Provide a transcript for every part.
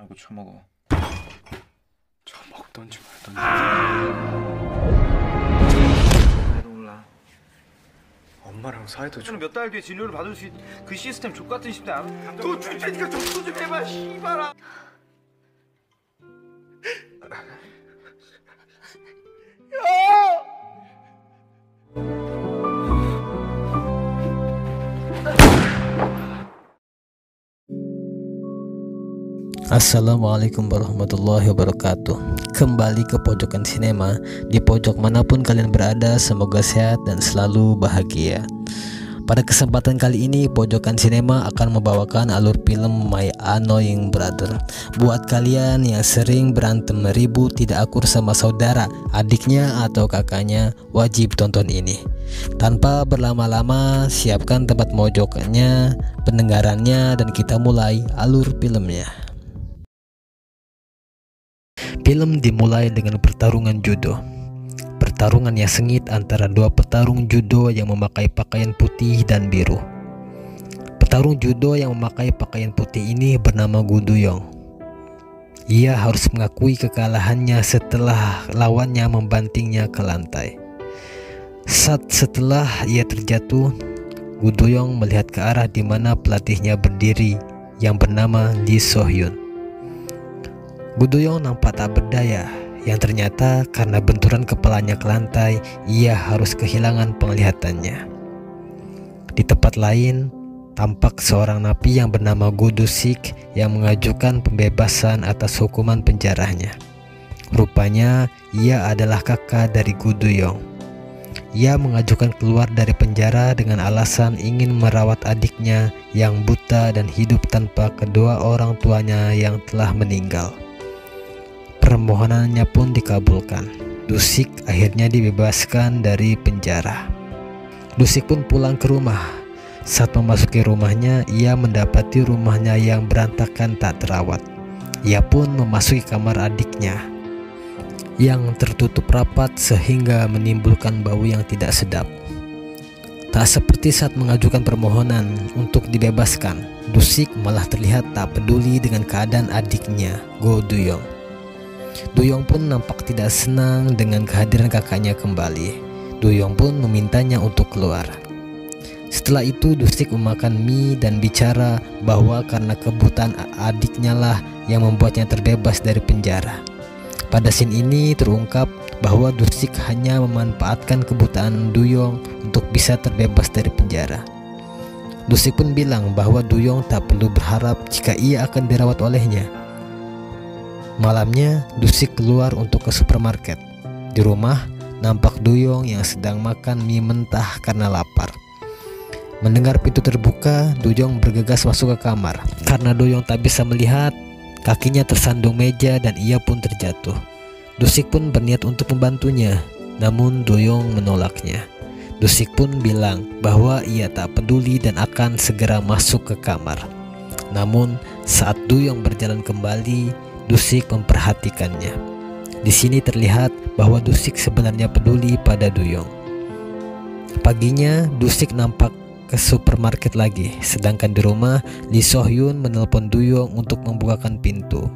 말고 처먹어. 처먹던지 말던지. 나도 몰라. 엄마랑 사이도 저는 몇 달 뒤에 진료를 받을 수 있... 그 시스템 족같은 시스템 안... 너 주제니까 접수 좀 해봐 씨발아. Assalamualaikum warahmatullahi wabarakatuh. Kembali ke Pojokan Sinema. Di pojok manapun kalian berada, semoga sehat dan selalu bahagia. Pada kesempatan kali ini, Pojokan Sinema akan membawakan alur film My Annoying Brother. Buat kalian yang sering berantem ribut tidak akur sama saudara, adiknya atau kakaknya, wajib tonton ini. Tanpa berlama-lama, siapkan tempat mojoknya, pendengarannya, dan kita mulai alur filmnya. Film dimulai dengan pertarungan judo. Pertarungan yang sengit antara dua petarung judo yang memakai pakaian putih dan biru. Petarung judo yang memakai pakaian putih ini bernama Gu Duyong. Ia harus mengakui kekalahannya setelah lawannya membantingnya ke lantai. Setelah ia terjatuh, Gu Duyong melihat ke arah di mana pelatihnya berdiri yang bernama Lee So-hyun. Gu Duyong nampak tak berdaya, yang ternyata karena benturan kepalanya ke lantai, ia harus kehilangan penglihatannya. Di tempat lain, tampak seorang napi yang bernama Gu Do-sik yang mengajukan pembebasan atas hukuman penjaranya. Rupanya, ia adalah kakak dari Gu Duyong. Ia mengajukan keluar dari penjara dengan alasan ingin merawat adiknya yang buta dan hidup tanpa kedua orang tuanya yang telah meninggal. Permohonannya pun dikabulkan. Do-sik akhirnya dibebaskan dari penjara. Do-sik pun pulang ke rumah. Saat memasuki rumahnya, ia mendapati rumahnya yang berantakan tak terawat. Ia pun memasuki kamar adiknya yang tertutup rapat sehingga menimbulkan bau yang tidak sedap. Tak seperti saat mengajukan permohonan untuk dibebaskan, Do-sik malah terlihat tak peduli dengan keadaan adiknya, Go Duyong. Duyong pun nampak tidak senang dengan kehadiran kakaknya kembali. Duyong pun memintanya untuk keluar. Setelah itu Do-sik memakan mie dan bicara bahwa karena kebutaan adiknya lah yang membuatnya terbebas dari penjara. Pada scene ini terungkap bahwa Do-sik hanya memanfaatkan kebutaan Duyong untuk bisa terbebas dari penjara. Do-sik pun bilang bahwa Duyong tak perlu berharap jika ia akan dirawat olehnya. Malamnya, Do-sik keluar untuk ke supermarket. Di rumah, nampak Duyong yang sedang makan mie mentah karena lapar. Mendengar pintu terbuka, Duyong bergegas masuk ke kamar. Karena Duyong tak bisa melihat, kakinya tersandung meja dan ia pun terjatuh. Do-sik pun berniat untuk membantunya, namun Duyong menolaknya. Do-sik pun bilang bahwa ia tak peduli dan akan segera masuk ke kamar. Namun, saat Duyong berjalan kembali, Do-sik memperhatikannya. Di sini terlihat bahwa Do-sik sebenarnya peduli pada Duyong. Paginya, Do-sik nampak ke supermarket lagi, sedangkan di rumah Lee So-hyun menelpon Duyong untuk membukakan pintu.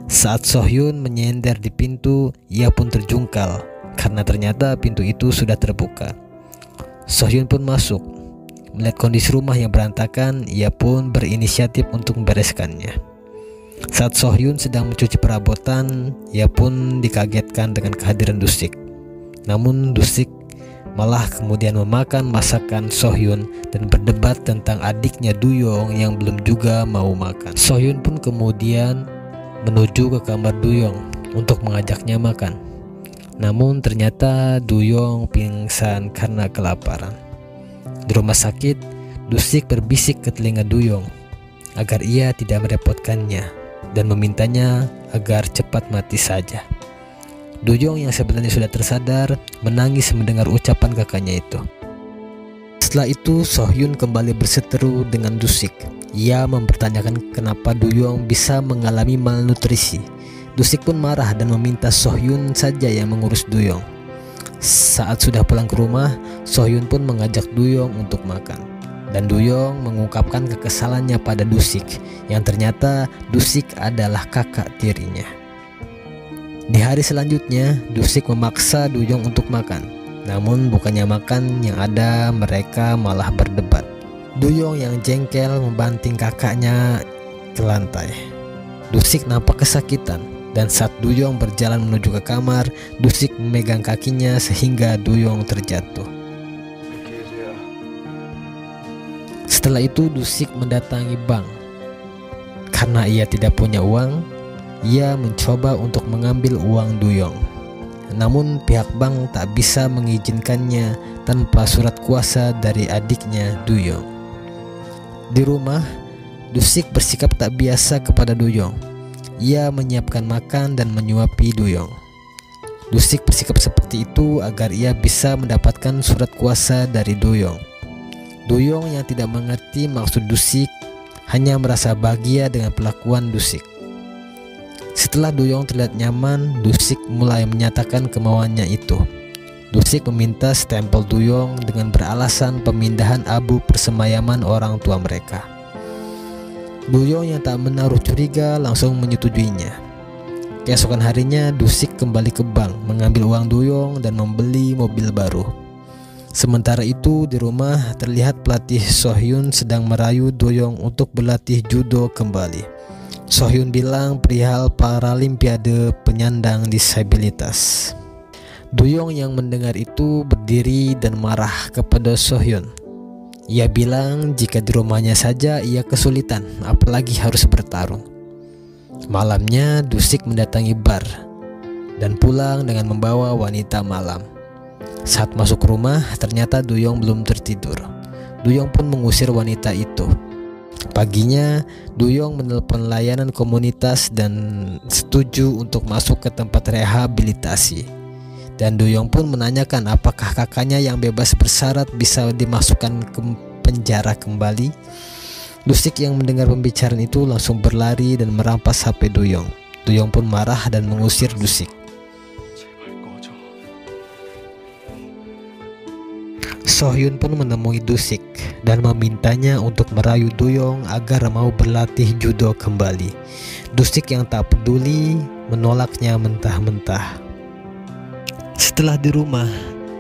Saat So-hyun menyender di pintu, ia pun terjungkal karena ternyata pintu itu sudah terbuka. So-hyun pun masuk. Melihat kondisi rumah yang berantakan, ia pun berinisiatif untuk membereskannya. Saat So-hyun sedang mencuci perabotan, ia pun dikagetkan dengan kehadiran Do-sik. Namun Do-sik malah kemudian memakan masakan So-hyun dan berdebat tentang adiknya Duyong yang belum juga mau makan. So-hyun pun kemudian menuju ke kamar Duyong untuk mengajaknya makan. Namun ternyata Duyong pingsan karena kelaparan. Di rumah sakit, Do-sik berbisik ke telinga Duyong agar ia tidak merepotkannya dan memintanya agar cepat mati saja. Duyong yang sebenarnya sudah tersadar menangis mendengar ucapan kakaknya itu. Setelah itu So-hyun kembali berseteru dengan Do-sik. Ia mempertanyakan kenapa Duyong bisa mengalami malnutrisi. Do-sik pun marah dan meminta So-hyun saja yang mengurus Duyong. Saat sudah pulang ke rumah, So-hyun pun mengajak Duyong untuk makan. dan Duyong mengungkapkan kekesalannya pada Dusik yang ternyata Dusik adalah kakak tirinya. Di hari selanjutnya, Dusik memaksa Duyong untuk makan. Namun bukannya makan, yang ada mereka malah berdebat. Duyong yang jengkel membanting kakaknya ke lantai. Dusik nampak kesakitan, dan saat Duyong berjalan menuju ke kamar, Dusik memegang kakinya sehingga Duyong terjatuh. Setelah itu Dusik mendatangi bank. Karena ia tidak punya uang, ia mencoba untuk mengambil uang Duyong. Namun pihak bank tak bisa mengizinkannya tanpa surat kuasa dari adiknya Duyong. Di rumah, Dusik bersikap tak biasa kepada Duyong. Ia menyiapkan makan dan menyuapi Duyong. Dusik bersikap seperti itu agar ia bisa mendapatkan surat kuasa dari Duyong. Duyong yang tidak mengerti maksud Dusik hanya merasa bahagia dengan perlakuan Dusik. Setelah Duyong terlihat nyaman, Dusik mulai menyatakan kemauannya itu. Dusik meminta stempel Duyong dengan beralasan pemindahan abu persemayaman orang tua mereka. Duyong yang tak menaruh curiga langsung menyetujuinya. Keesokan harinya Dusik kembali ke bank mengambil uang Duyong dan membeli mobil baru. Sementara itu di rumah terlihat pelatih Sohyun sedang merayu Duyong untuk berlatih judo kembali. Sohyun bilang perihal Paralimpiade penyandang disabilitas. Duyong yang mendengar itu berdiri dan marah kepada Sohyun. Ia bilang jika di rumahnya saja ia kesulitan, apalagi harus bertarung. Malamnya Dusik mendatangi bar dan pulang dengan membawa wanita malam. Saat masuk rumah ternyata Duyong belum tertidur. Duyong pun mengusir wanita itu. Paginya, Duyong menelpon layanan komunitas dan setuju untuk masuk ke tempat rehabilitasi. Dan Duyong pun menanyakan apakah kakaknya yang bebas bersyarat bisa dimasukkan ke penjara kembali. Dusik yang mendengar pembicaraan itu langsung berlari dan merampas HP Duyong. Duyong pun marah dan mengusir Dusik. Sohyun pun menemui Dusik dan memintanya untuk merayu Duyong agar mau berlatih judo kembali. Dusik yang tak peduli menolaknya mentah-mentah. Setelah di rumah,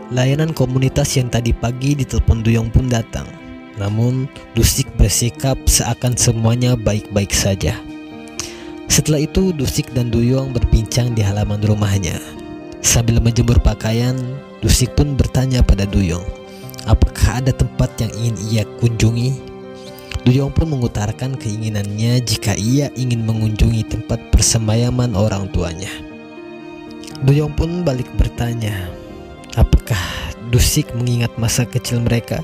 layanan komunitas yang tadi pagi ditelepon Duyong pun datang. Namun Dusik bersikap seakan semuanya baik-baik saja. Setelah itu Dusik dan Duyong berbincang di halaman rumahnya. Sambil menjemur pakaian, Dusik pun bertanya pada Duyong, apakah ada tempat yang ingin ia kunjungi? Duyong pun mengutarakan keinginannya jika ia ingin mengunjungi tempat persemayaman orang tuanya. Duyong pun balik bertanya, apakah Dusik mengingat masa kecil mereka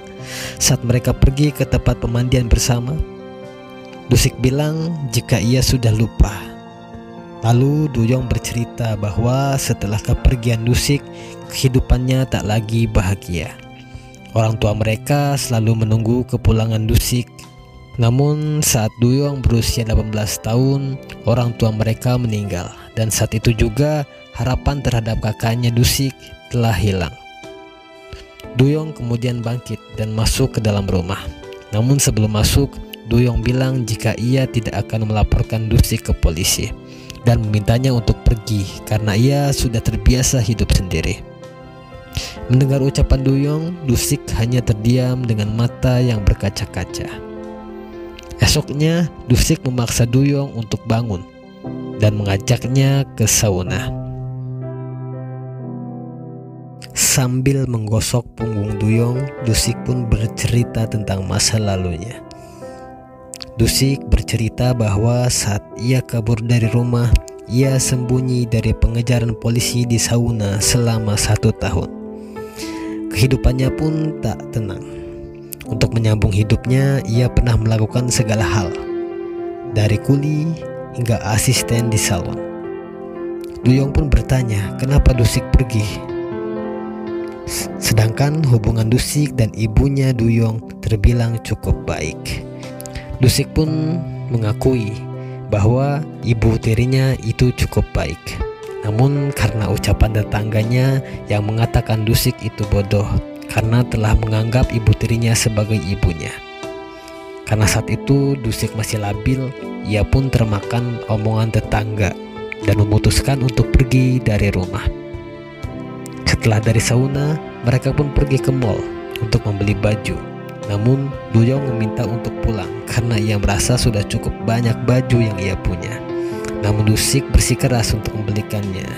saat mereka pergi ke tempat pemandian bersama? Dusik bilang jika ia sudah lupa. Lalu Duyong bercerita bahwa setelah kepergian Dusik, kehidupannya tak lagi bahagia. Orang tua mereka selalu menunggu kepulangan Dusik. Namun saat Duyong berusia 18 tahun, orang tua mereka meninggal. Dan saat itu juga harapan terhadap kakaknya Dusik telah hilang. Duyong kemudian bangkit dan masuk ke dalam rumah. Namun sebelum masuk, Duyong bilang jika ia tidak akan melaporkan Dusik ke polisi dan memintanya untuk pergi karena ia sudah terbiasa hidup sendiri. Mendengar ucapan Duyong, Dusik hanya terdiam dengan mata yang berkaca-kaca. Esoknya, Dusik memaksa Duyong untuk bangun dan mengajaknya ke sauna. Sambil menggosok punggung Duyong, Dusik pun bercerita tentang masa lalunya. Dusik bercerita bahwa saat ia kabur dari rumah, ia sembunyi dari pengejaran polisi di sauna selama 1 tahun. Kehidupannya pun tak tenang. Untuk menyambung hidupnya, ia pernah melakukan segala hal, dari kuli hingga asisten di salon. Duyong pun bertanya kenapa Dusik pergi. Sedangkan hubungan Dusik dan ibunya Duyong terbilang cukup baik. Dusik pun mengakui bahwa ibu tirinya itu cukup baik. Namun karena ucapan tetangganya yang mengatakan Dusik itu bodoh karena telah menganggap ibu tirinya sebagai ibunya. Karena saat itu Dusik masih labil, ia pun termakan omongan tetangga dan memutuskan untuk pergi dari rumah. Setelah dari sauna, mereka pun pergi ke mall untuk membeli baju. Namun Duyong meminta untuk pulang karena ia merasa sudah cukup banyak baju yang ia punya. Namun Dusik bersikeras untuk membelikannya.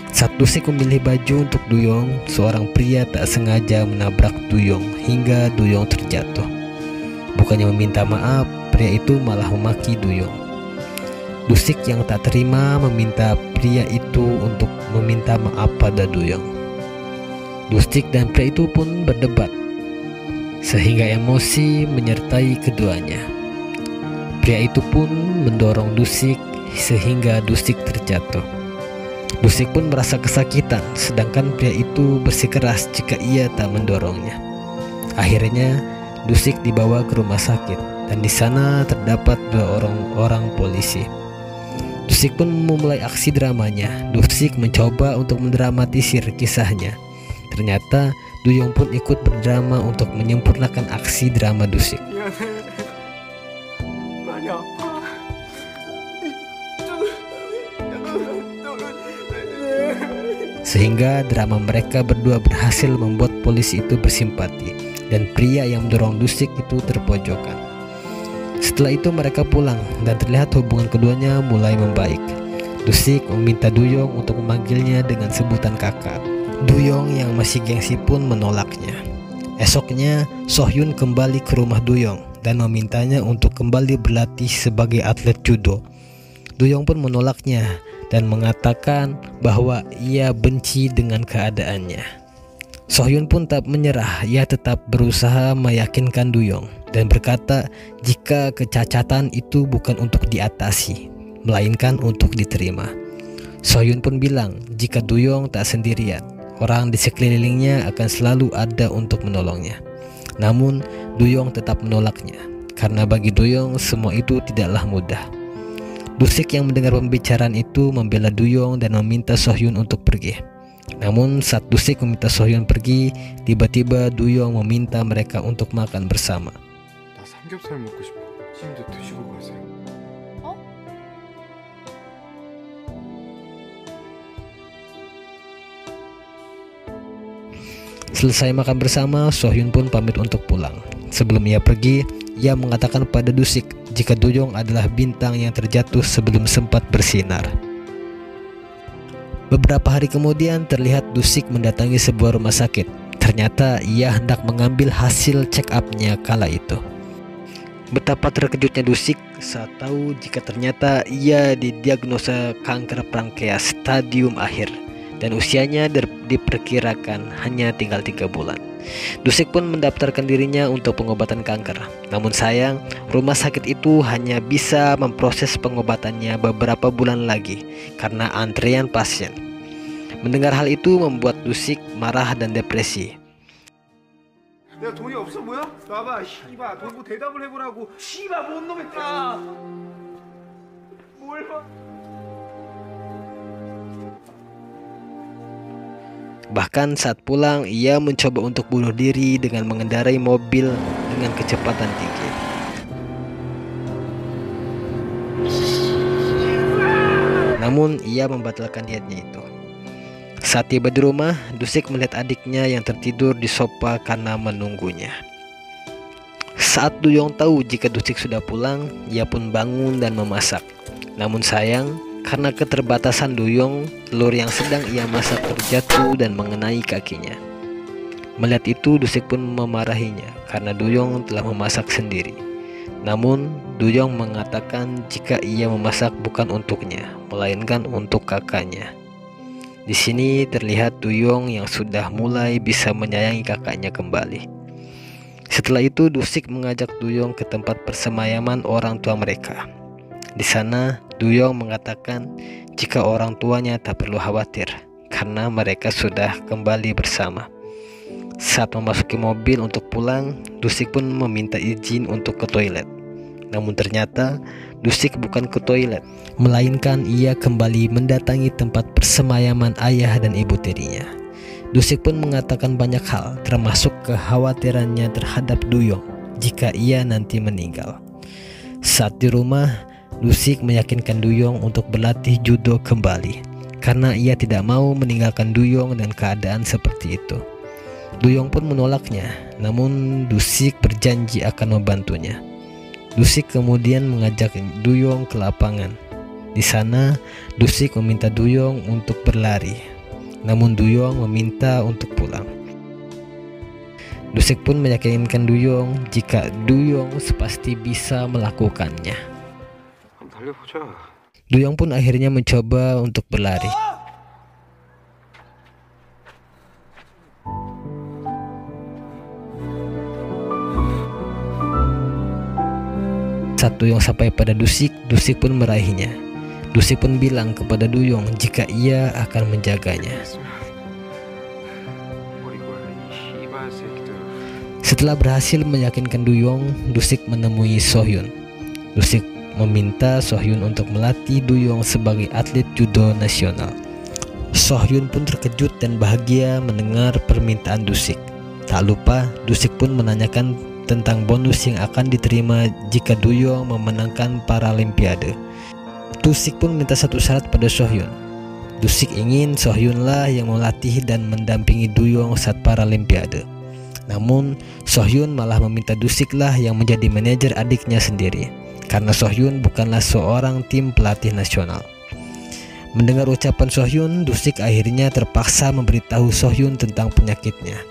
Saat Dusik memilih baju untuk Duyong, seorang pria tak sengaja menabrak Duyong hingga Duyong terjatuh. Bukannya meminta maaf, pria itu malah memaki Duyong. Dusik yang tak terima meminta pria itu untuk meminta maaf pada Duyong. Dusik dan pria itu pun berdebat, sehingga emosi menyertai keduanya. Pria itu pun mendorong Dusik sehingga Dusik terjatuh. Dusik pun merasa kesakitan, sedangkan pria itu bersikeras jika ia tak mendorongnya. Akhirnya Dusik dibawa ke rumah sakit dan di sana terdapat 2 orang polisi. Dusik pun memulai aksi dramanya. Dusik mencoba untuk mendramatisir kisahnya. Ternyata Duyong pun ikut berdrama untuk menyempurnakan aksi drama Dusik. Sehingga drama mereka berdua berhasil membuat polisi itu bersimpati dan pria yang mendorong Dusik itu terpojokan. Setelah itu mereka pulang dan terlihat hubungan keduanya mulai membaik. Dusik meminta Duyong untuk memanggilnya dengan sebutan kakak. Duyong yang masih gengsi pun menolaknya. Esoknya Sohyun kembali ke rumah Duyong dan memintanya untuk kembali berlatih sebagai atlet judo. Duyong pun menolaknya dan mengatakan bahwa ia benci dengan keadaannya. Sohyun pun tak menyerah, ia tetap berusaha meyakinkan Duyong dan berkata jika kecacatan itu bukan untuk diatasi, melainkan untuk diterima. Sohyun pun bilang jika Duyong tak sendirian, orang di sekelilingnya akan selalu ada untuk menolongnya. Namun Duyong tetap menolaknya, karena bagi Duyong semua itu tidaklah mudah. Dusik yang mendengar pembicaraan itu membela Duyong dan meminta Sohyun untuk pergi. Namun saat Dusik meminta Sohyun pergi, tiba-tiba Duyong meminta mereka untuk makan bersama. 나 삼겹살 먹고 싶어. 지금도 드시고 가세요. Selesai makan bersama, Sohyun pun pamit untuk pulang. Sebelum ia pergi, ia mengatakan pada Dusik jika Duyong adalah bintang yang terjatuh sebelum sempat bersinar. Beberapa hari kemudian terlihat Dusik mendatangi sebuah rumah sakit. Ternyata ia hendak mengambil hasil check up-nya kala itu. Betapa terkejutnya Dusik saat tahu jika ternyata ia didiagnosa kanker pankreas stadium akhir dan usianya diperkirakan hanya tinggal 3 bulan. Dusik pun mendaftarkan dirinya untuk pengobatan kanker. Namun sayang, rumah sakit itu hanya bisa memproses pengobatannya beberapa bulan lagi karena antrean pasien. Mendengar hal itu membuat Dusik marah dan depresi. 내가 돈이 없어 보여? 나봐 씨바 돈 대답을 해보라고. 씨바 뭔 놈의 까. 뭘 봐. Bahkan saat pulang, ia mencoba untuk bunuh diri dengan mengendarai mobil dengan kecepatan tinggi. Namun, ia membatalkan niatnya itu. Saat tiba di rumah, Dusik melihat adiknya yang tertidur di sofa karena menunggunya. Saat Duyong tahu jika Dusik sudah pulang, ia pun bangun dan memasak. Namun sayang, karena keterbatasan Duyong, telur yang sedang ia masak terjatuh dan mengenai kakinya. Melihat itu, Dusik pun memarahinya karena Duyong telah memasak sendiri. Namun, Duyong mengatakan jika ia memasak bukan untuknya, melainkan untuk kakaknya. Di sini terlihat Duyong yang sudah mulai bisa menyayangi kakaknya kembali. Setelah itu, Dusik mengajak Duyong ke tempat persemayaman orang tua mereka. Di sana, Duyong mengatakan jika orang tuanya tak perlu khawatir karena mereka sudah kembali bersama. Saat memasuki mobil untuk pulang, Dusik pun meminta izin untuk ke toilet. Namun ternyata Dusik bukan ke toilet, melainkan ia kembali mendatangi tempat persemayaman ayah dan ibu tirinya. Dusik pun mengatakan banyak hal, termasuk kekhawatirannya terhadap Duyong jika ia nanti meninggal. Saat di rumah, Dusik meyakinkan Duyong untuk berlatih judo kembali karena ia tidak mau meninggalkan Duyong dengan keadaan seperti itu. Duyong pun menolaknya, namun Dusik berjanji akan membantunya. Dusik kemudian mengajak Duyong ke lapangan. Di sana, Dusik meminta Duyong untuk berlari, namun Duyong meminta untuk pulang. Dusik pun meyakinkan Duyong jika Duyong pasti bisa melakukannya. Duyong pun akhirnya mencoba untuk berlari. Saat Duyong sampai pada Dusik, Dusik pun meraihnya. Dusik pun bilang kepada Duyong jika ia akan menjaganya. Setelah berhasil meyakinkan Duyong, Dusik menemui Sohyun. Dusik meminta Sohyun untuk melatih Duyong sebagai atlet judo nasional. Sohyun pun terkejut dan bahagia mendengar permintaan Dusik. Tak lupa, Dusik pun menanyakan tentang bonus yang akan diterima jika Duyong memenangkan Paralimpiade. Dusik pun minta satu syarat pada Sohyun. Dusik ingin Sohyunlah yang melatih dan mendampingi Duyong saat Paralimpiade. Namun, Sohyun malah meminta Dusiklah yang menjadi manajer adiknya sendiri, karena Sohyun bukanlah seorang tim pelatih nasional. Mendengar ucapan Sohyun, Dusik akhirnya terpaksa memberitahu Sohyun tentang penyakitnya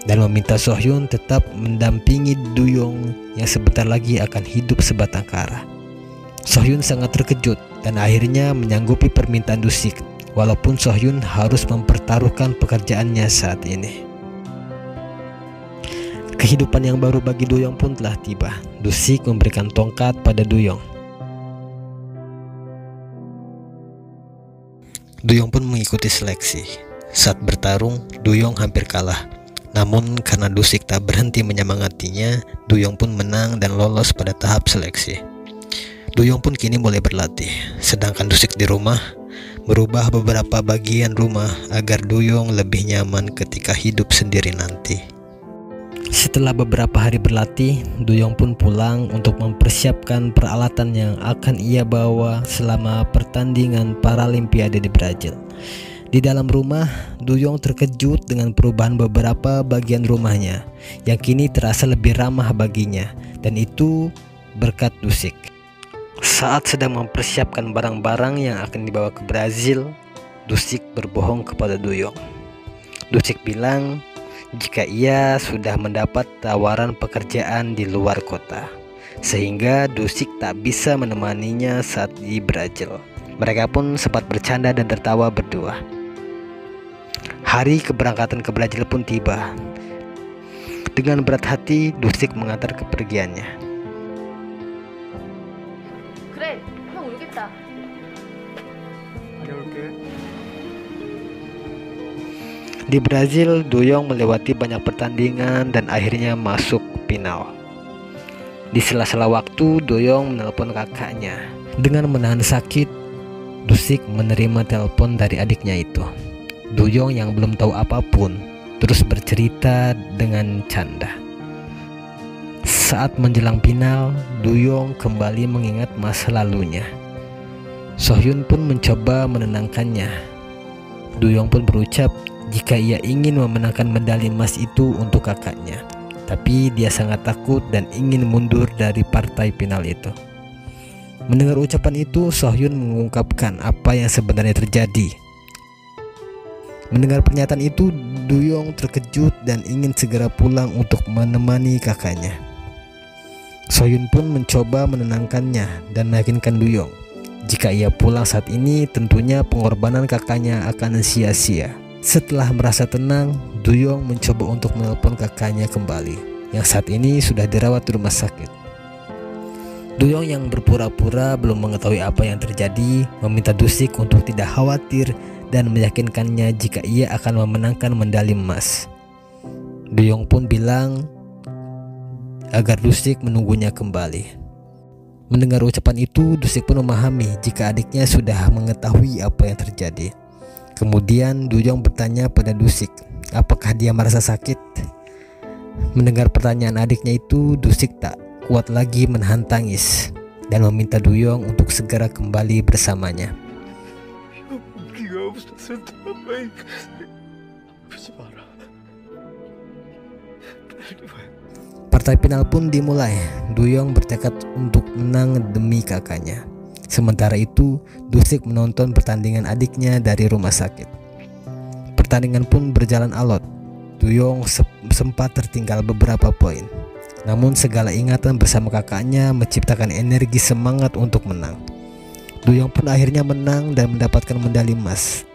dan meminta Sohyun tetap mendampingi Duyong yang sebentar lagi akan hidup sebatang kara. Sohyun sangat terkejut dan akhirnya menyanggupi permintaan Dusik, walaupun Sohyun harus mempertaruhkan pekerjaannya saat ini. Kehidupan yang baru bagi Duyong pun telah tiba. Dusik memberikan tongkat pada Duyong. Duyong pun mengikuti seleksi. Saat bertarung, Duyong hampir kalah. Namun karena Dusik tak berhenti menyemangatinya, Duyong pun menang dan lolos pada tahap seleksi. Duyong pun kini mulai berlatih, sedangkan Dusik di rumah merubah beberapa bagian rumah agar Duyong lebih nyaman ketika hidup sendiri nanti. Setelah beberapa hari berlatih, Duyong pun pulang untuk mempersiapkan peralatan yang akan ia bawa selama pertandingan Paralimpiade di Brazil. Di dalam rumah, Duyong terkejut dengan perubahan beberapa bagian rumahnya yang kini terasa lebih ramah baginya, dan itu berkat Dusik. Saat sedang mempersiapkan barang-barang yang akan dibawa ke Brazil, Dusik berbohong kepada Duyong. Dusik bilang jika ia sudah mendapat tawaran pekerjaan di luar kota, sehingga Dusik tak bisa menemaninya saat di Brazil. Mereka pun sempat bercanda dan tertawa berdua. Hari keberangkatan ke Brazil pun tiba. Dengan berat hati, Dusik mengantar kepergiannya. 그래, 형 울겠다. Di Brazil, Duyong melewati banyak pertandingan dan akhirnya masuk final. Di sela-sela waktu, Duyong menelpon kakaknya. Dengan menahan sakit, Dusik menerima telepon dari adiknya itu. Duyong yang belum tahu apapun terus bercerita dengan canda. Saat menjelang final, Duyong kembali mengingat masa lalunya. Sohyun pun mencoba menenangkannya. Duyong pun berucap jika ia ingin memenangkan medali emas itu untuk kakaknya, tapi dia sangat takut dan ingin mundur dari partai final itu. Mendengar ucapan itu, Sohyun mengungkapkan apa yang sebenarnya terjadi. Mendengar pernyataan itu, Duyong terkejut dan ingin segera pulang untuk menemani kakaknya. Sohyun pun mencoba menenangkannya dan meyakinkan Duyong jika ia pulang saat ini tentunya pengorbanan kakaknya akan sia-sia. Setelah merasa tenang, Duyong mencoba untuk menelpon kakaknya kembali yang saat ini sudah dirawat di rumah sakit. Duyong yang berpura-pura belum mengetahui apa yang terjadi meminta Dusik untuk tidak khawatir dan meyakinkannya jika ia akan memenangkan medali emas. Duyong pun bilang agar Dusik menunggunya kembali. Mendengar ucapan itu, Dusik pun memahami jika adiknya sudah mengetahui apa yang terjadi. Kemudian Duyong bertanya pada Dusik, apakah dia merasa sakit? Mendengar pertanyaan adiknya itu, Dusik tak kuat lagi menahan tangis dan meminta Duyong untuk segera kembali bersamanya. 네가 없어서 더 많이 아프지 마라. 빨리 와. Partai final pun dimulai. Duyong bertekad untuk menang demi kakaknya. Sementara itu, Dusik menonton pertandingan adiknya dari rumah sakit. Pertandingan pun berjalan alot. Duyong sempat tertinggal beberapa poin. Namun segala ingatan bersama kakaknya menciptakan energi semangat untuk menang. Duyong pun akhirnya menang dan mendapatkan medali emas.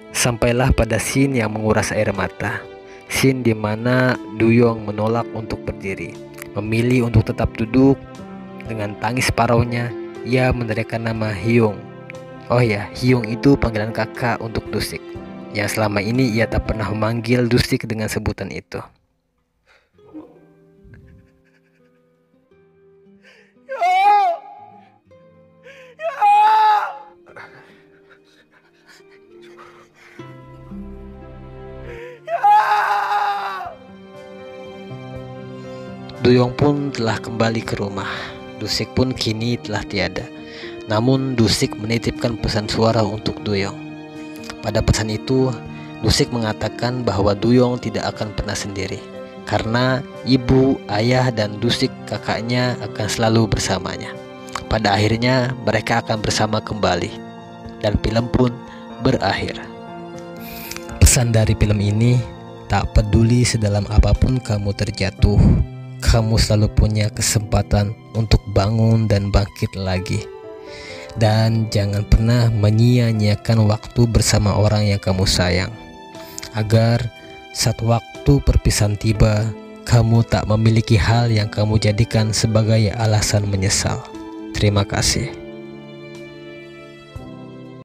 Sampailah pada scene yang menguras air mata. Scene di mana Duyong menolak untuk berdiri, memilih untuk tetap duduk. Dengan tangis paruhnya, ia meneriakkan nama Hyung. Oh ya, Hyung itu panggilan kakak untuk Dusik, yang selama ini ia tak pernah memanggil Dusik dengan sebutan itu. Duyong pun telah kembali ke rumah. Dusik pun kini telah tiada. Namun Dusik menitipkan pesan suara untuk Duyong. Pada pesan itu, Dusik mengatakan bahwa Duyong tidak akan pernah sendiri, karena ibu, ayah, dan Dusik kakaknya akan selalu bersamanya. Pada akhirnya mereka akan bersama kembali, dan film pun berakhir. Pesan dari film ini, tak peduli sedalam apapun kamu terjatuh, kamu selalu punya kesempatan untuk bangun dan bangkit lagi. Dan jangan pernah menyia-nyiakan waktu bersama orang yang kamu sayang, agar saat waktu perpisahan tiba, kamu tak memiliki hal yang kamu jadikan sebagai alasan menyesal. Terima kasih.